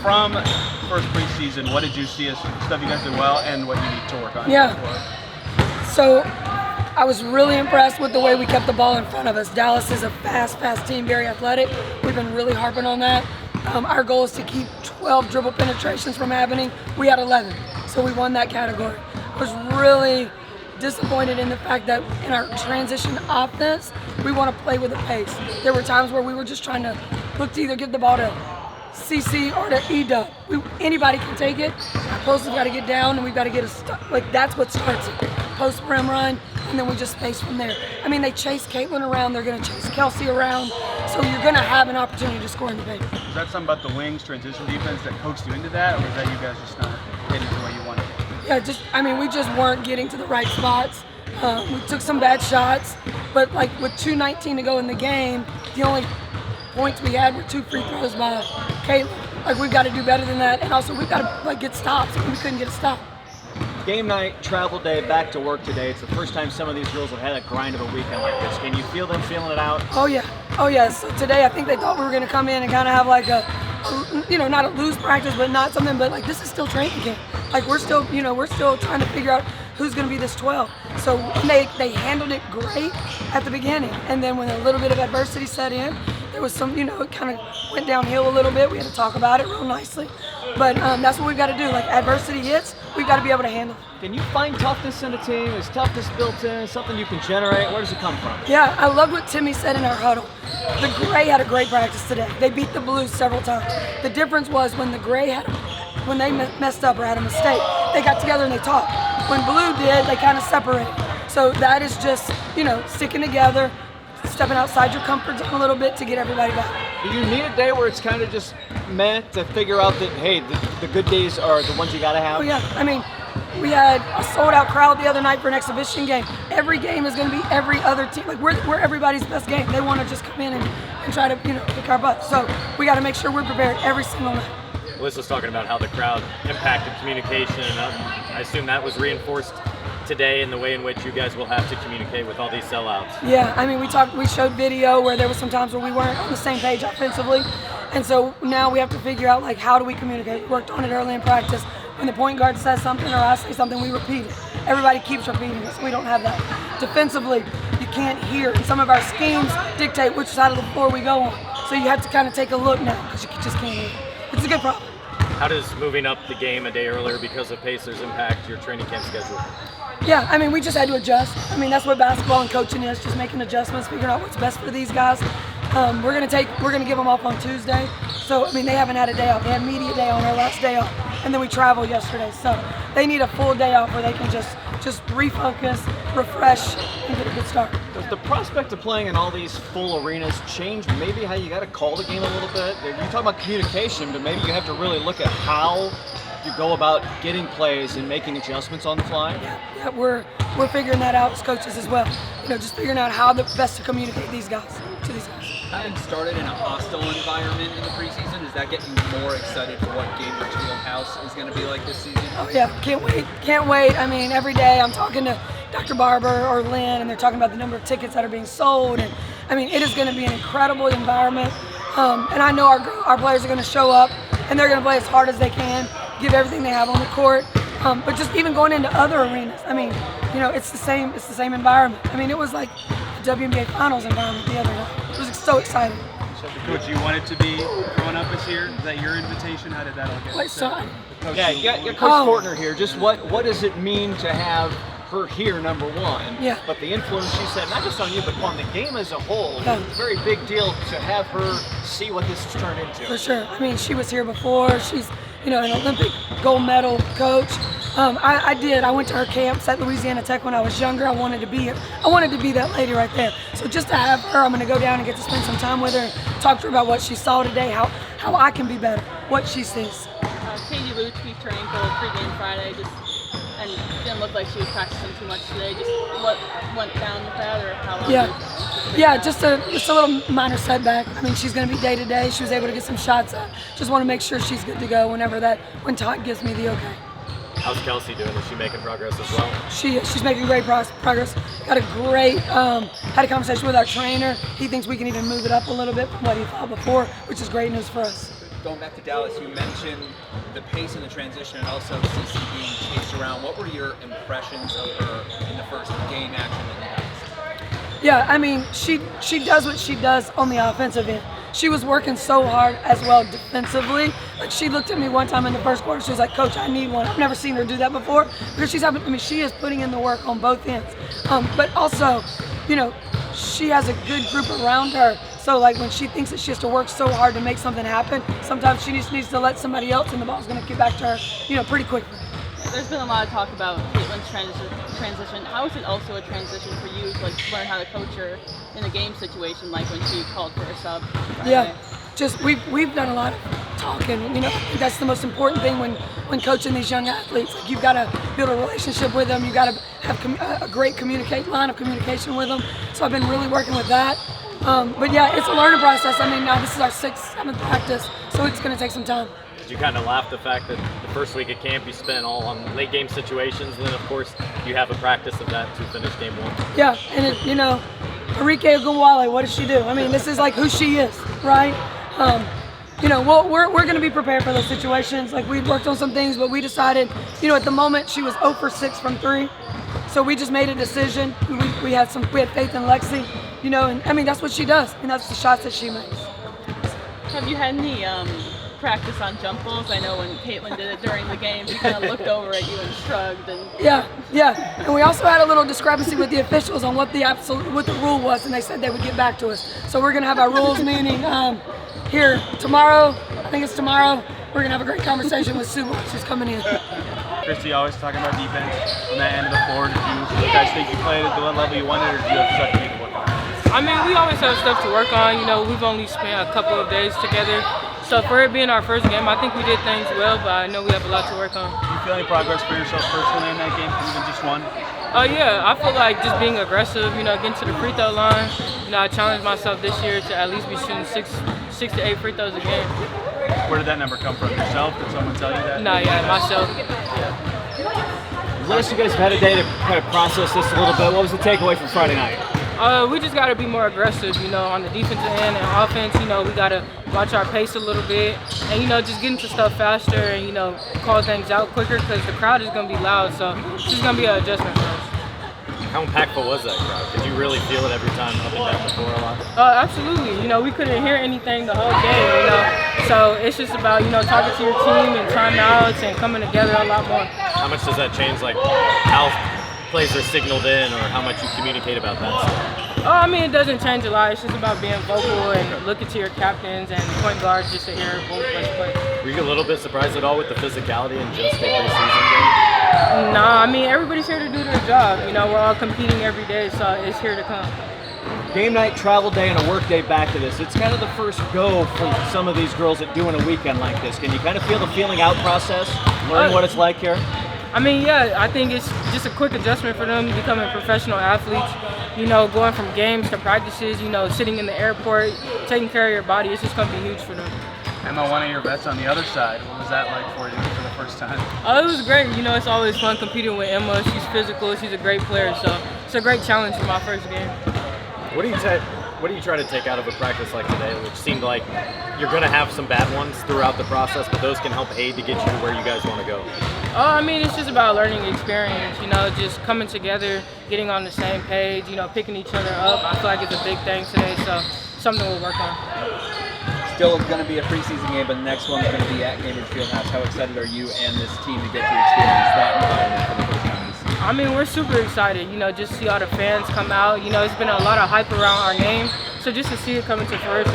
from first preseason, what did you see as stuff you guys did well and what you need to work on? Yeah. So I was really impressed with the way we kept the ball in front of us. Dallas is a fast team, very athletic. We've been really harping on that. Our goal is to keep 12 dribble penetrations from happening. We had 11, so we won that category. I was really disappointed in the fact that in our transition offense, we want to play with a pace. There were times where we were just trying to look to either give the ball to CC or to E-Dub. Anybody can take it. Our post has got to get down, and we've got to get that's what starts it. Post rim run, and then we just space from there. I mean, they chase Caitlin around. They're going to chase Kelsey around. So you're going to have an opportunity to score in the paint. Is that something about the wings transition defense that coached you into that, or was that you guys just not hitting it the way you wanted? Yeah, we just weren't getting to the right spots. We took some bad shots, but like with 2:19 to go in the game, the only points we had were 2 free throws by Caitlin. Like, we've got to do better than that, and also we've got to get stops. We couldn't get a stop. Game night, travel day, back to work today. It's the first time some of these girls have had a grind of a weekend like this. Can you feel them feeling it out? Oh yeah. So today I think they thought we were going to come in and kind of have like a not a loose practice, but not something, but like this is still training camp. Like we're still trying to figure out who's going to be this 12. So they handled it great at the beginning, and then when a little bit of adversity set in, there was some, it kind of went downhill a little bit. We had to talk about it real nicely, but that's what we've got to do. Like adversity hits, we've got to be able to handle it. Can you find toughness in a team? Is toughness built in? Something you can generate? Where does it come from? Yeah, I love what Timmy said in our huddle. The Gray had a great practice today. They beat the Blues several times. The difference was when the Gray when they messed up or had a mistake, they got together and they talked. When Blue did, they kind of separated. So that is just, sticking together, stepping outside your comfort zone a little bit to get everybody back. Do you need a day where it's kind of just meant to figure out that, hey, the good days are the ones you got to have? Oh, yeah. I mean, we had a sold-out crowd the other night for an exhibition game. Every game is going to be every other team. Like, we're everybody's best game. They want to just come in and try to, kick our butt. So we got to make sure we're prepared every single night. NaLyssa's talking about how the crowd impacted communication, and I assume that was reinforced today in the way in which you guys will have to communicate with all these sellouts. Yeah, I mean, we showed video where there was some times where we weren't on the same page offensively, and so now we have to figure out, like, how do we communicate? We worked on it early in practice. When the point guard says something or I say something, we repeat it. Everybody keeps repeating it, so we don't have that. Defensively, you can't hear, and some of our schemes dictate which side of the floor we go on. So you have to kind of take a look now, because you just can't hear. It's a good problem. How does moving up the game a day earlier because of Pacers impact your training camp schedule? Yeah, I mean, we just had to adjust. I mean, that's what basketball and coaching is, just making adjustments, figuring out what's best for these guys. We're gonna give them off on Tuesday. So, I mean, they haven't had a day off. They had media day on their last day off, and then we traveled yesterday. So they need a full day off where they can just refocus, refresh, and get a good start. Does the prospect of playing in all these full arenas change maybe how you got to call the game a little bit? You talk about communication, but maybe you have to really look at how you go about getting plays and making adjustments on the fly? Yeah, we're figuring that out as coaches as well. Just figuring out how the best to communicate to these guys. Having started in a hostile environment in the preseason, is that getting you more excited for what Gabriel Fieldhouse is going to be like this season? Oh yeah, can't wait. I mean, every day I'm talking to Dr. Barber or Lynn, and they're talking about the number of tickets that are being sold, and I mean, it is going to be an incredible environment. And I know our players are going to show up, and they're going to play as hard as they can, give everything they have on the court. But just even going into other arenas, I mean, it's the same environment. I mean, it was like the WNBA Finals environment the other night. It was so exciting. Coach, you wanted to be growing up this year? Is that your invitation? How did that all get? Yeah, you got Coach Fortner here. Just what does it mean to have her here, number one? Yeah. But the influence, she said, not just on you, but on the game as a whole. Yeah. It's a very big deal to have her see what this has turned into. For sure. I mean, she was here before. She's, an Olympic gold medal coach. I went to her camps at Louisiana Tech when I was younger. I wanted to be that lady right there. So just to have her, I'm going to go down and get to spend some time with her and talk to her about what she saw today, how I can be better, what she sees. Katie Luch, we trained for pregame Friday, and it didn't look like she was practicing too much today. Just what went down with that, or how long? Yeah, just a little minor setback. I mean, she's going to be day to day. She was able to get some shots up. Just want to make sure she's good to go when Todd gives me the okay. How's Kelsey doing? Is she making progress as well? She's making great progress. Got a great, had a conversation with our trainer. He thinks we can even move it up a little bit from what he thought before, which is great news for us. going back to Dallas, you mentioned the pace and the transition, and also CC being chased around. What were your impressions of her in the first game action that you guys? Yeah, I mean, she does what she does on the offensive end. She was working so hard as well defensively. Like, she looked at me one time in the first quarter. She was like, "Coach, I need one." I've never seen her do that before because she is putting in the work on both ends. But also, you know, she has a good group around her. So like when she thinks that she has to work so hard to make something happen, sometimes she just needs to let somebody else, and the ball's going to get back to her, you know, pretty quickly. There's been a lot of talk about Caitlin's transition. How is it also a transition for you to like learn how to coach her in a game situation, like when she called for a sub? Yeah, just we've done a lot of talking. You know, I think that's the most important thing when coaching these young athletes. Like, you've got to build a relationship with them. You got to have a great line of communication with them. So I've been really working with that. But yeah, it's a learning process. I mean, now this is our 6th, 7th practice, so it's going to take some time. Did you kind of laugh the fact that the first week at camp you spent all on late game situations, and then of course you have a practice of that to finish game 1? Yeah, and you know, Arike Ogunwale, what does she do? I mean, this is like who she is, right? You know, we're going to be prepared for those situations. Like, we've worked on some things, but we decided, you know, at the moment she was 0 for 6 from 3, so we just made a decision. We had faith in Lexi, you know, and I mean that's what she does, and that's the shots that she makes. Have you had any practice on jump balls? I know when Caitlin did it during the game, she kind of looked over at you and shrugged. And yeah, and we also had a little discrepancy with the officials on what the rule was, and they said they would get back to us. So we're gonna have our rules meeting here tomorrow. I think it's tomorrow. We're gonna have a great conversation with Sue while she's coming in. Christie always talking about defense on that end of the floor. Did you guys think you played at the level you wanted, or do you have stuff you need to work on? I mean, we always have stuff to work on. You know, we've only spent a couple of days together. So for it being our first game, I think we did things well, but I know we have a lot to work on. Do you feel any progress for yourself personally in that game, even just one? Yeah, I feel like just being aggressive, you know, getting to the free throw line. You know, I challenged myself this year to at least be shooting six to 8 free throws a game. Where did that number come from? Yourself? Did someone tell you that? Nah, yeah, myself. Liz, you guys have had a day to kind of process this a little bit. What was the takeaway from Friday night? We just got to be more aggressive, you know, on the defensive end and offense. You know, we got to watch our pace a little bit and, you know, just get into stuff faster and, you know, call things out quicker because the crowd is going to be loud. So it's just going to be an adjustment for us. How impactful was that crowd? Did you really feel it every time up and down the floor a lot? Absolutely. You know, we couldn't hear anything the whole game, you know. So it's just about, you know, talking to your team and timeouts and coming together a lot more. How much does that change, like, how plays are signaled in or how much you communicate about that stuff? I mean, it doesn't change a lot. It's just about being vocal and looking to your captains and point guards just to hear both of us play. Were you a little bit surprised at all with the physicality in just a preseason game? Nah, I mean, everybody's here to do their job. You know, we're all competing every day, so it's here to come. Game night, travel day, and a work day back to this. It's kind of the first go for some of these girls at doing a weekend like this. Can you kind of feel the feeling out process, learn what it's like here? I mean, yeah, I think it's just a quick adjustment for them becoming professional athletes. You know, going from games to practices, you know, sitting in the airport, taking care of your body, it's just going to be huge for them. Emma, one of your vets on the other side. What was that like for you for the first time? It was great. You know, it's always fun competing with Emma. She's physical. She's a great player. So it's a great challenge for my first game. What do you try to take out of a practice like today, which seemed like you're going to have some bad ones throughout the process, but those can help aid to get you to where you guys want to go? I mean, it's just about learning experience, you know, just coming together, getting on the same page, you know, picking each other up. I feel like it's a big thing today, so something we'll work on. Still going to be a preseason game, but the next one's going to be at Cambridge Fieldhouse. How excited are you and this team to get to experience that environment for the first time? I mean, we're super excited, you know, just see all the fans come out. You know, it's been a lot of hype around our name, so just to see it come into fruition.